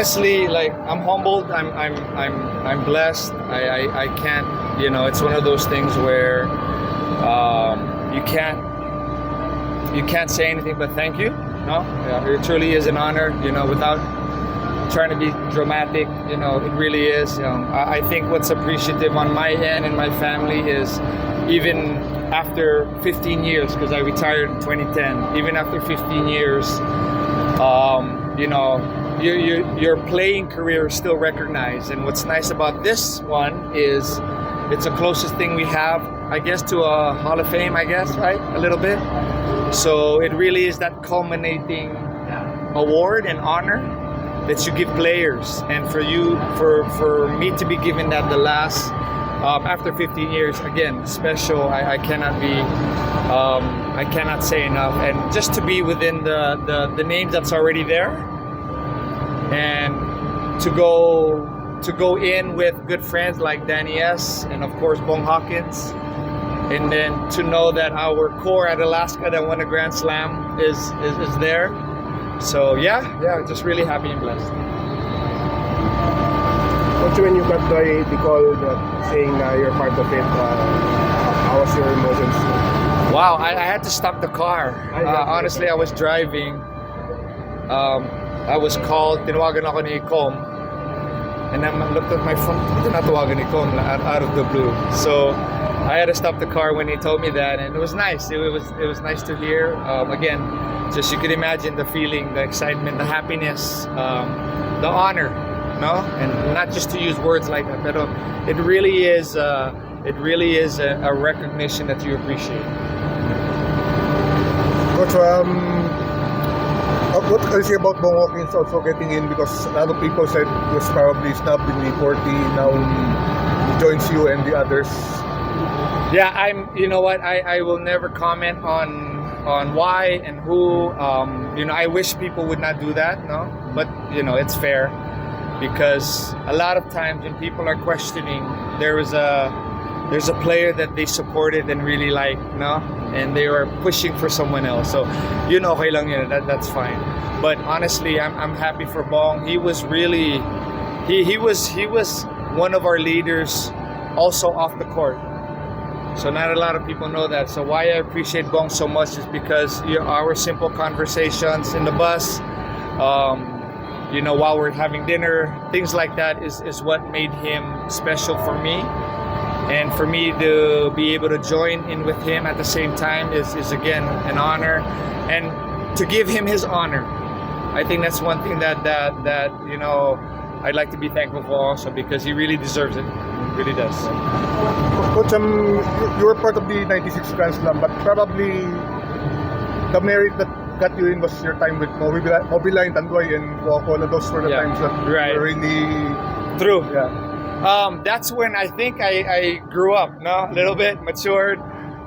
honestly, like, I'm humbled. I'm blessed. I can't, it's one of those things where you can't say anything but thank you. No, yeah, it truly is an honor. Without trying to be dramatic, it really is. I think what's appreciative on my end and my family is, even after 15 years, because I retired in 2010, even after 15 years, your playing career is still recognized. And what's nice about this one is it's the closest thing we have, I guess, to a Hall of Fame, I guess, right? A little bit. So it really is that culminating award and honor that you give players. And for me to be given that the last, after 15 years, again, special. I cannot say enough. And just to be within the names that's already there, and to go in with good friends like Danny S. and of course Bong Hawkins, and then to know that our core at Alaska that won a Grand Slam is there. So yeah, just really happy and blessed. Coach, when you got the call saying you're part of it, how was your emotions? Wow, I had to stop the car. Honestly, I was driving. I was called, tinawagan ako ni Com. And then I looked at my phone, tinatawagan ni Com out of the blue. So I had to stop the car when he told me that, and it was nice. It was nice to hear. Again, just you could imagine the feeling, the excitement, the happiness, the honor, no? And not just to use words like that, but it really is a recognition that you appreciate. Coach, what can you say about Bong Hawkins also getting in? Because a lot of people said he was probably snubbed in the 40. Now he joins you and the others. Yeah, you know what? I will never comment on why and who. I wish people would not do that, no? But it's fair, because a lot of times when people are questioning, there's a player that they supported and really like, no? And they were pushing for someone else. So, okay lang yun, that's fine. But honestly, I'm happy for Bong. He was really, he was one of our leaders also off the court. So not a lot of people know that. So why I appreciate Bong so much is because our simple conversations in the bus, while we're having dinner, things like that is what made him special for me. And for me to be able to join in with him at the same time is again an honor, and to give him his honor. I think that's one thing that I'd like to be thankful for also, because he really deserves it. He really does. Coach, you were part of the 96 Grand Slam, but probably the merit that got you in was your time with Mobila and Tanduay and Kuakola. Those were the times that were really true. Yeah. That's when I think I grew up, no? A little bit, matured.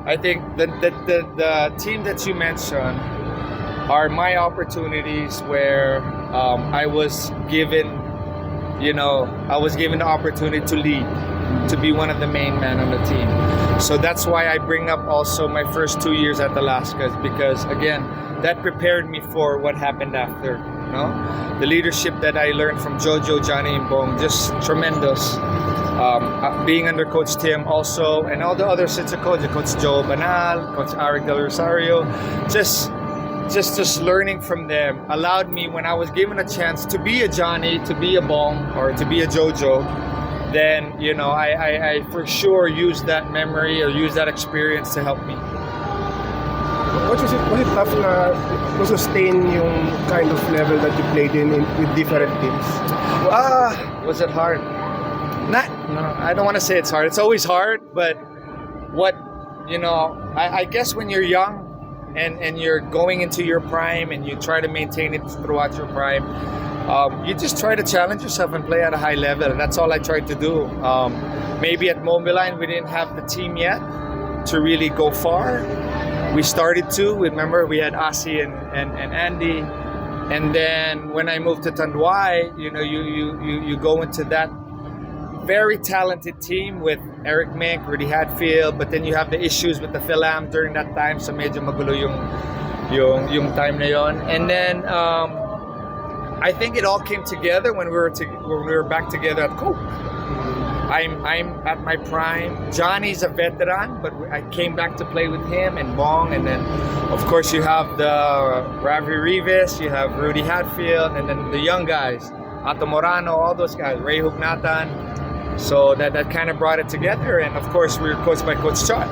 I think the team that you mentioned are my opportunities where I was given the opportunity to lead, to be one of the main men on the team. So that's why I bring up also my first 2 years at Alaska, because again, that prepared me for what happened after. No, the leadership that I learned from Jojo, Johnny, and Bong, just tremendous. Being under Coach Tim also, and all the other sets of coaches, Coach Joe Banal, Coach Eric Del Rosario, just learning from them allowed me, when I was given a chance to be a Johnny, to be a Bong, or to be a Jojo, then I for sure used that memory or used that experience to help me. Was it tough to sustain yung kind of level that you played in with different teams? Was it hard? No, I don't want to say it's hard. It's always hard, but I guess when you're young and you're going into your prime and you try to maintain it throughout your prime, you just try to challenge yourself and play at a high level. And that's all I tried to do. Maybe at Mobiline, we didn't have the team yet to really go far. We started to. Remember, we had Asi and Andy, and then when I moved to Tanduay, you go into that very talented team with Eric Mink, Rudy Hatfield, but then you have the issues with the Philam during that time, so medyo magulo yung time na yon. And then I think it all came together when when we were back together at Coke. I'm at my prime. Johnny's a veteran, but I came back to play with him and Bong, and then of course you have the Ravi Rivas, you have Rudy Hatfield, and then the young guys, Ato Morano, all those guys, Ray Hugnatan. So that kind of brought it together, and of course we were coached by Coach Chot.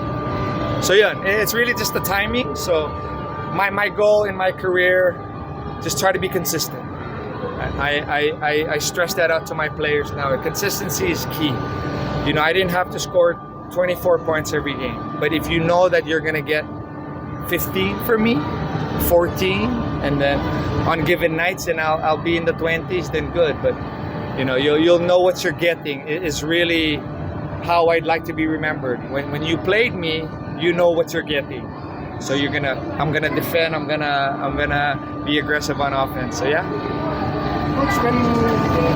So yeah, it's really just the timing. So my goal in my career, just try to be consistent. I stress that out to my players now. Consistency is key. You know, I didn't have to score 24 points every game, but if you know that you're gonna get 15 for me, 14, and then on given nights, and I'll be in the 20s, then good. But you know, you'll know what you're getting. It is really how I'd like to be remembered. When you played me, you know what you're getting. So I'm gonna defend. I'm gonna be aggressive on offense. So yeah. Coach,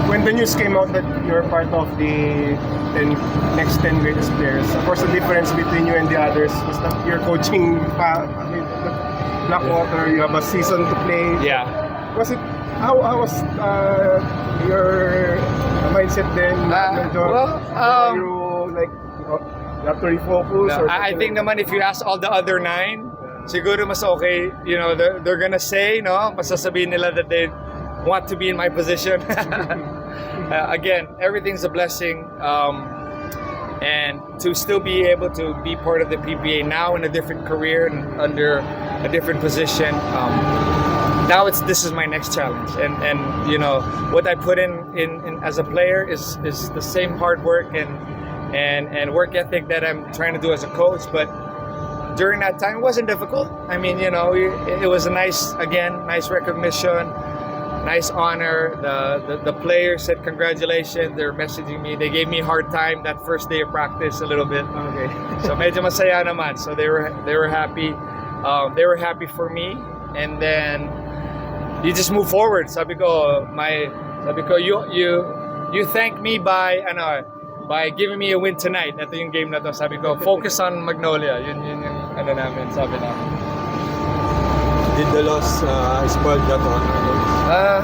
when the news came out that you're part of the next 10 greatest players, of course the difference between you and the others was that you're coaching Blackwater. You have a season to play. Yeah. Was it? How was your mindset then? Were you like you have to refocus? No, I think naman if you ask all the other 9, siguro mas okay. You know, they're gonna say, no, masasabihin nila that they want to be in my position. Again, everything's a blessing, and to still be able to be part of the PBA now in a different career and under a different position. Now this is my next challenge, and you know what I put in as a player is the same hard work and work ethic that I'm trying to do as a coach. But during that time, it wasn't difficult. I mean, you know, it was a nice recognition, nice honor. The players said congratulations. They're messaging me. They gave me a hard time that first day of practice a little bit. Okay. So medyo masaya naman. So they were happy. They were happy for me, and then you just move forward. Sabi ko you thank me by giving me a win tonight. Ito yung game na to. Sabi ko, focus on Magnolia. Yun yung ano namin, sabi namin. Did the loss spoil that honor?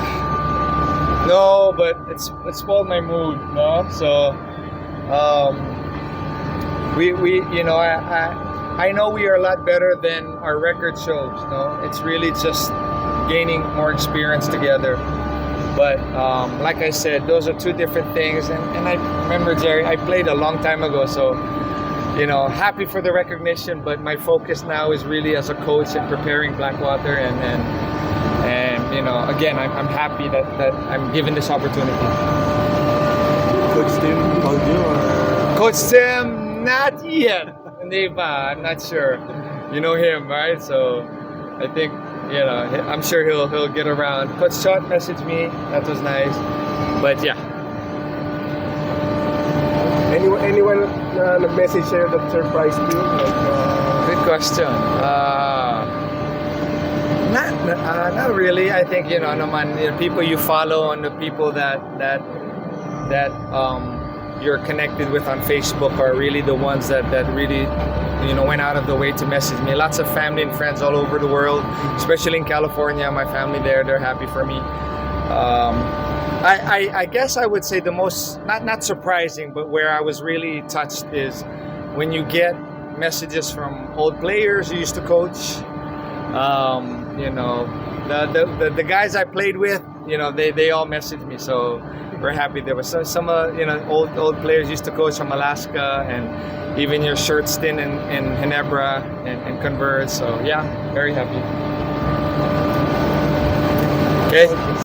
No, but it spoiled my mood, no? So we you know, I know we are a lot better than our record shows, no? It's really just gaining more experience together. But like I said, those are two different things. And I remember, Jerry, I played a long time ago, so you know, happy for the recognition. But my focus now is really as a coach and preparing Blackwater, and you know, again, I'm happy that I'm given this opportunity. Coach Tim called you, or Coach Tim, not yet. Hindi pa. I'm not sure. You know him, right? So I think, you know, I'm sure he'll get around. Coach Chot messaged me. That was nice. But yeah. Anyone nag-message sa'yo that surprised you? Good question. Not really. I think, you know, naman, you know, people you follow and the people that you're connected with on Facebook are really the ones that really, you know, went out of the way to message me. Lots of family and friends all over the world, especially in California. My family there, they're happy for me. I guess I would say the most, not surprising, but where I was really touched is when you get messages from old players you used to coach. You know, the guys I played with, you know, they all messaged me. So we're happy. There was some you know, old players used to coach from Alaska, and even your short stint in Ginebra and Converse. So yeah, very happy. Okay.